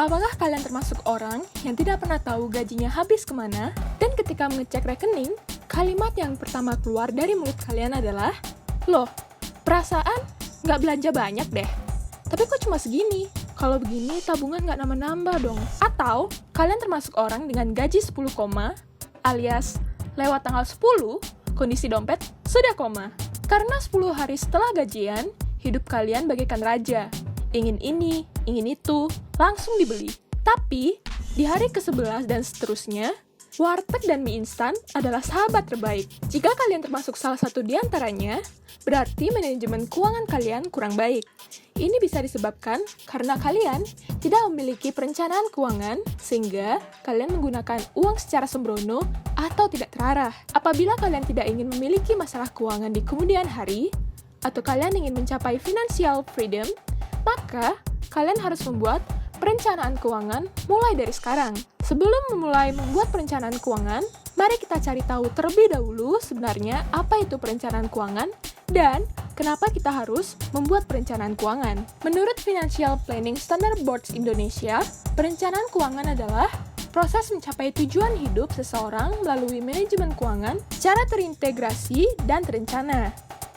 Apakah kalian termasuk orang yang tidak pernah tahu gajinya habis kemana? Dan ketika mengecek rekening, kalimat yang pertama keluar dari mulut kalian adalah, "Loh, perasaan nggak belanja banyak deh. Tapi kok cuma segini? Kalau begini tabungan nggak nambah-nambah dong." Atau, kalian termasuk orang dengan gaji 10 koma, alias lewat tanggal 10, kondisi dompet sudah koma. Karena 10 hari setelah gajian, hidup kalian bagaikan raja. Ingin ini, ingin itu, langsung dibeli. Tapi, di hari ke-11 dan seterusnya, warteg dan mie instan adalah sahabat terbaik. Jika kalian termasuk salah satu di antaranya, berarti manajemen keuangan kalian kurang baik. Ini bisa disebabkan karena kalian tidak memiliki perencanaan keuangan, sehingga kalian menggunakan uang secara sembrono atau tidak terarah. Apabila kalian tidak ingin memiliki masalah keuangan di kemudian hari, atau kalian ingin mencapai financial freedom, maka kalian harus membuat perencanaan keuangan mulai dari sekarang. Sebelum memulai membuat perencanaan keuangan, mari kita cari tahu terlebih dahulu sebenarnya apa itu perencanaan keuangan dan kenapa kita harus membuat perencanaan keuangan. Menurut Financial Planning Standard Board Indonesia, perencanaan keuangan adalah proses mencapai tujuan hidup seseorang melalui manajemen keuangan secara terintegrasi dan terencana.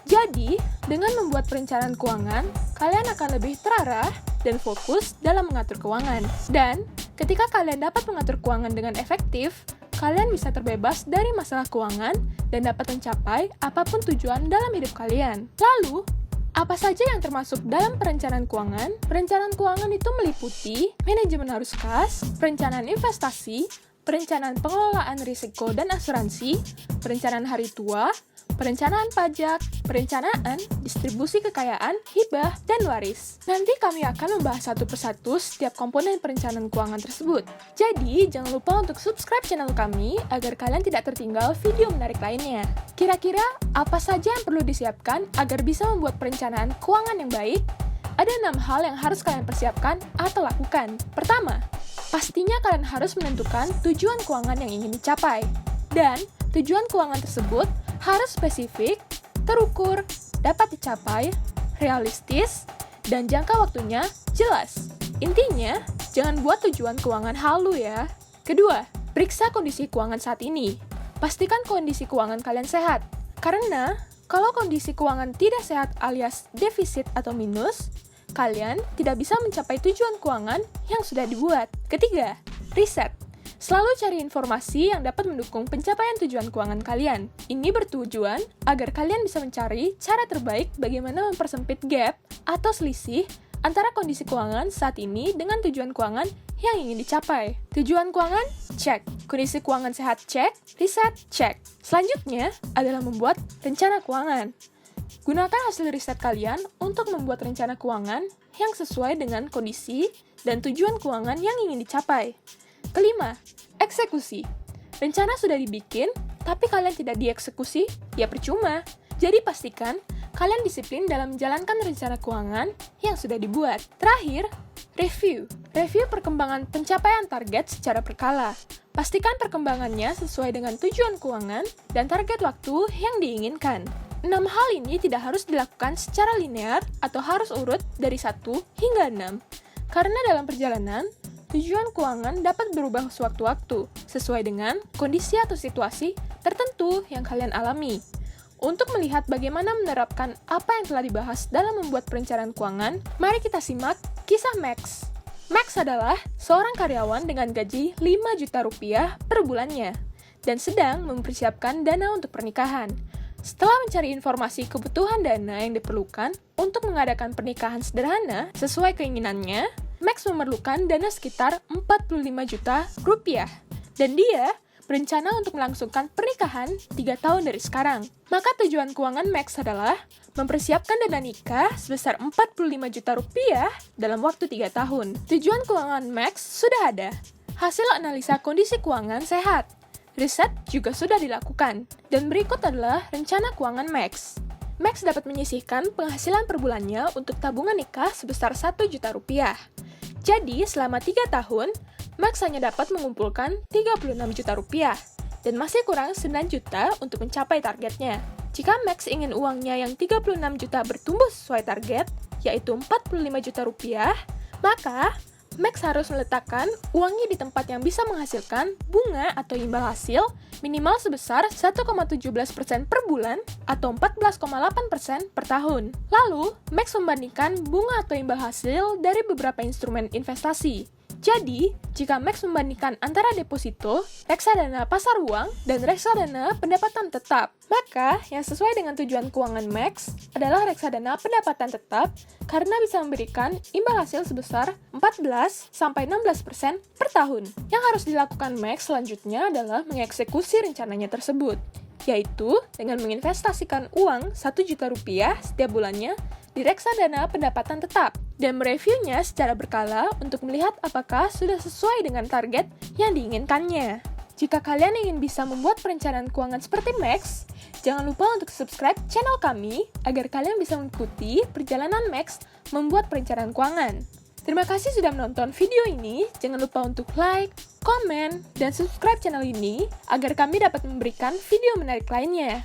Jadi, dengan membuat perencanaan keuangan, kalian akan lebih terarah dan fokus dalam mengatur keuangan. Dan, ketika kalian dapat mengatur keuangan dengan efektif, kalian bisa terbebas dari masalah keuangan dan dapat mencapai apapun tujuan dalam hidup kalian. Lalu, apa saja yang termasuk dalam perencanaan keuangan? Perencanaan keuangan itu meliputi manajemen arus kas, perencanaan investasi, perencanaan pengelolaan risiko dan asuransi, perencanaan hari tua, perencanaan pajak, perencanaan, distribusi kekayaan, hibah, dan waris. Nanti kami akan membahas satu persatu setiap komponen perencanaan keuangan tersebut. Jadi, jangan lupa untuk subscribe channel kami agar kalian tidak tertinggal video menarik lainnya. Kira-kira apa saja yang perlu disiapkan agar bisa membuat perencanaan keuangan yang baik? Ada 6 hal yang harus kalian persiapkan atau lakukan. Pertama, pastinya kalian harus menentukan tujuan keuangan yang ingin dicapai. Dan, tujuan keuangan tersebut harus spesifik, terukur, dapat dicapai, realistis, dan jangka waktunya jelas. Intinya, jangan buat tujuan keuangan halu ya. Kedua, periksa kondisi keuangan saat ini. Pastikan kondisi keuangan kalian sehat. Karena, kalau kondisi keuangan tidak sehat alias defisit atau minus, kalian tidak bisa mencapai tujuan keuangan yang sudah dibuat. Ketiga, riset. Selalu cari informasi yang dapat mendukung pencapaian tujuan keuangan kalian. Ini bertujuan agar kalian bisa mencari cara terbaik bagaimana mempersempit gap atau selisih antara kondisi keuangan saat ini dengan tujuan keuangan yang ingin dicapai. Tujuan keuangan? Cek. Kondisi keuangan sehat? Cek. Riset? Cek. Selanjutnya adalah membuat rencana keuangan. Gunakan hasil riset kalian untuk membuat rencana keuangan yang sesuai dengan kondisi dan tujuan keuangan yang ingin dicapai. Kelima, eksekusi. Rencana sudah dibikin, tapi kalian tidak dieksekusi, ya percuma. Jadi pastikan kalian disiplin dalam menjalankan rencana keuangan yang sudah dibuat. Terakhir, review. Review perkembangan pencapaian target secara berkala. Pastikan perkembangannya sesuai dengan tujuan keuangan dan target waktu yang diinginkan. 6 hal ini tidak harus dilakukan secara linear atau harus urut dari 1 hingga 6. Karena dalam perjalanan, tujuan keuangan dapat berubah sewaktu-waktu, sesuai dengan kondisi atau situasi tertentu yang kalian alami. Untuk melihat bagaimana menerapkan apa yang telah dibahas dalam membuat perencanaan keuangan, mari kita simak kisah Max. Max adalah seorang karyawan dengan gaji 5 juta rupiah per bulannya, dan sedang mempersiapkan dana untuk pernikahan. Setelah mencari informasi kebutuhan dana yang diperlukan untuk mengadakan pernikahan sederhana sesuai keinginannya, Max memerlukan dana sekitar 45 juta rupiah. Dan dia berencana untuk melangsungkan pernikahan 3 tahun dari sekarang. Maka tujuan keuangan Max adalah mempersiapkan dana nikah sebesar 45 juta rupiah dalam waktu 3 tahun. Tujuan keuangan Max sudah ada. Hasil analisa kondisi keuangan sehat. Riset juga sudah dilakukan. Dan berikut adalah rencana keuangan Max. Max dapat menyisihkan penghasilan per bulannya untuk tabungan nikah sebesar 1 juta rupiah. Jadi, selama 3 tahun, Max hanya dapat mengumpulkan 36 juta rupiah, dan masih kurang 9 juta untuk mencapai targetnya. Jika Max ingin uangnya yang 36 juta bertumbuh sesuai target, yaitu 45 juta rupiah, maka Max harus meletakkan uangnya di tempat yang bisa menghasilkan bunga atau imbal hasil minimal sebesar 1,17% per bulan atau 14,8% per tahun. Lalu, Max membandingkan bunga atau imbal hasil dari beberapa instrumen investasi. Jadi, jika Max membandingkan antara deposito, reksadana pasar uang, dan reksadana pendapatan tetap, maka yang sesuai dengan tujuan keuangan Max adalah reksadana pendapatan tetap karena bisa memberikan imbal hasil sebesar 14-16% per tahun. Yang harus dilakukan Max selanjutnya adalah mengeksekusi rencananya tersebut, yaitu dengan menginvestasikan uang 1 juta rupiah setiap bulannya di reksadana pendapatan tetap dan mereviewnya secara berkala untuk melihat apakah sudah sesuai dengan target yang diinginkannya. Jika kalian ingin bisa membuat perencanaan keuangan seperti Max, jangan lupa untuk subscribe channel kami agar kalian bisa mengikuti perjalanan Max membuat perencanaan keuangan. Terima kasih sudah menonton video ini. Jangan lupa untuk like, komen, dan subscribe channel ini agar kami dapat memberikan video menarik lainnya.